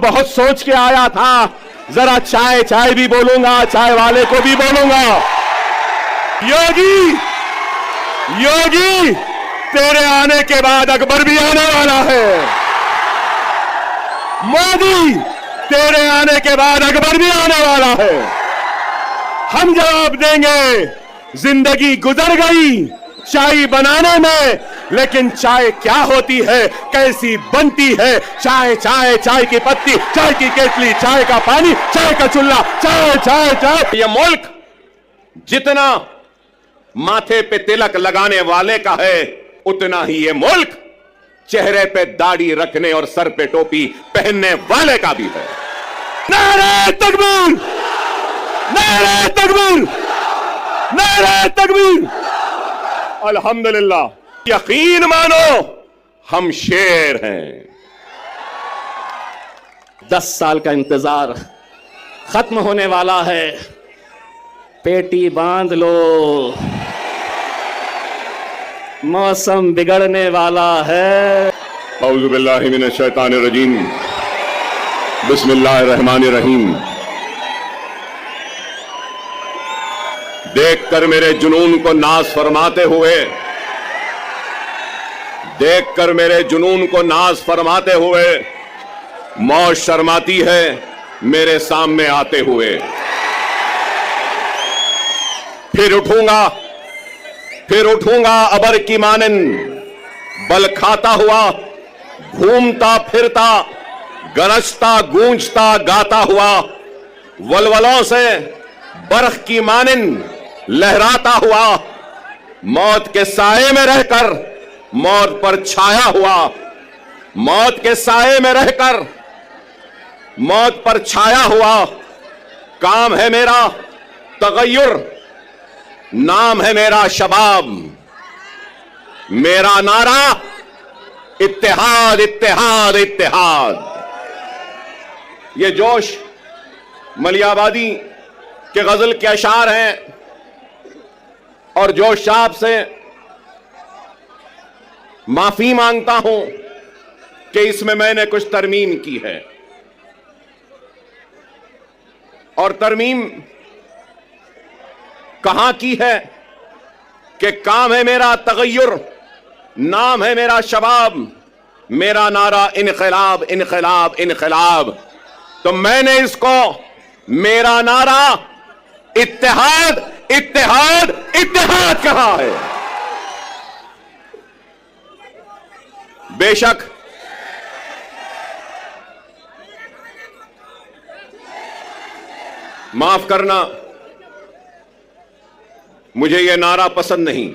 بہت سوچ کے آیا تھا. ذرا چائے چائے بھی بولوں گا, چائے والے کو بھی بولوں گا. یوگی یوگی تیرے آنے کے بعد اکبر بھی آنے والا ہے. مودی تیرے آنے کے بعد اکبر بھی آنے والا ہے. ہم جواب دیں گے, زندگی گزر گئی چائے بنانے میں, لیکن چائے کیا ہوتی ہے, کیسی بنتی ہے. چائے چائے چائے کی پتی, چائے کی کیتلی, چائے کا پانی, چائے کا چولہا, چائے چائے چائے. یہ ملک جتنا ماتھے پہ تلک لگانے والے کا ہے, اتنا ہی یہ ملک چہرے پہ داڑھی رکھنے اور سر پہ ٹوپی پہننے والے کا بھی ہے. نعرہ تکبیر, نعرہ تکبیر, نعرہ تکبیر. الحمدللہ. یقین مانو ہم شیر ہیں. 10 سال کا انتظار ختم ہونے والا ہے. پیٹی باندھ لو, موسم بگڑنے والا ہے. اعوذ باللہ من الشیطان الرجیم, بسم اللہ الرحمن الرحیم. دیکھ کر میرے جنون کو ناز فرماتے ہوئے, دیکھ کر میرے جنون کو ناز فرماتے ہوئے, موت شرماتی ہے میرے سامنے آتے ہوئے. پھر اٹھوں گا ابر کی مانند, بل کھاتا ہوا, گھومتا پھرتا, گرجتا گونجتا گاتا ہوا, ولولوں سے برق کی مانند لہراتا ہوا, موت کے سائے میں رہ کر موت پر چھایا ہوا, موت کے سائے میں رہ کر موت پر چھایا ہوا. کام ہے میرا تغیر, نام ہے میرا شباب, میرا نعرہ اتحاد اتحاد اتحاد. یہ جوش ملیح آبادی کے غزل کے اشعار ہیں, اور جوش صاحب سے معافی مانگتا ہوں کہ اس میں نے کچھ ترمیم کی ہے. اور ترمیم کہاں کی ہے کہ کام ہے میرا تغیر, نام ہے میرا شباب, میرا نعرہ انقلاب انقلاب انقلاب. تو میں نے اس کو میرا نعرہ اتحاد اتحاد اتحاد کہا ہے. بے شک معاف کرنا, مجھے یہ نعرہ پسند نہیں.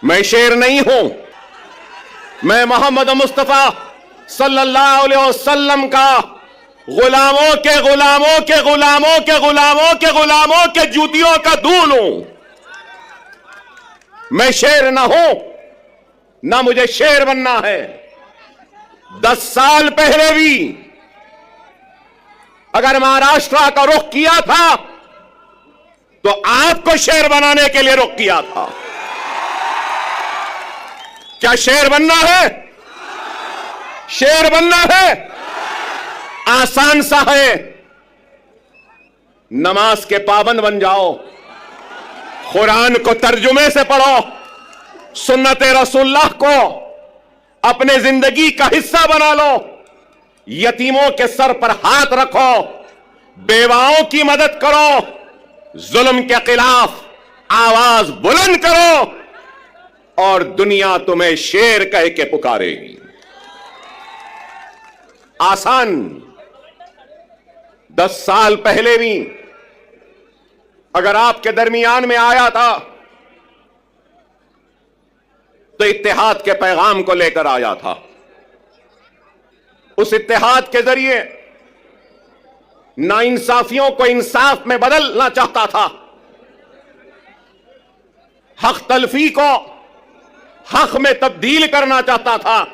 میں شیر نہیں ہوں, میں محمد مصطفیٰ صلی اللہ علیہ وسلم کا غلاموں کے غلاموں کے غلاموں کے غلاموں کے غلاموں کے جوتیوں کا دھول ہوں. میں شیر نہ ہوں, نہ مجھے شیر بننا ہے. 10 سال پہلے بھی اگر مہاراشٹر کا رخ کیا تھا تو آپ کو شیر بنانے کے لیے رخ کیا تھا. کیا شیر بننا ہے؟ شیر بننا ہے آسان سا ہے. نماز کے پابند بن جاؤ, قرآن کو ترجمے سے پڑھو, سنت رسول اللہ کو اپنے زندگی کا حصہ بنا لو, یتیموں کے سر پر ہاتھ رکھو, بیواؤں کی مدد کرو, ظلم کے خلاف آواز بلند کرو, اور دنیا تمہیں شیر کہہ کے پکارے گی. آسان. 10 سال پہلے بھی اگر آپ کے درمیان میں آیا تھا تو اتحاد کے پیغام کو لے کر آیا تھا. اس اتحاد کے ذریعے ناانصافیوں کو انصاف میں بدلنا چاہتا تھا, حق تلفی کو حق میں تبدیل کرنا چاہتا تھا,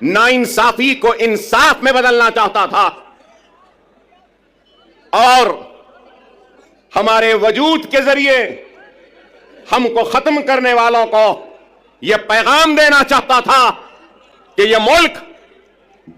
ناانصافی کو انصاف میں بدلنا چاہتا تھا. اور ہمارے وجود کے ذریعے ہم کو ختم کرنے والوں کو یہ پیغام دینا چاہتا تھا کہ یہ ملک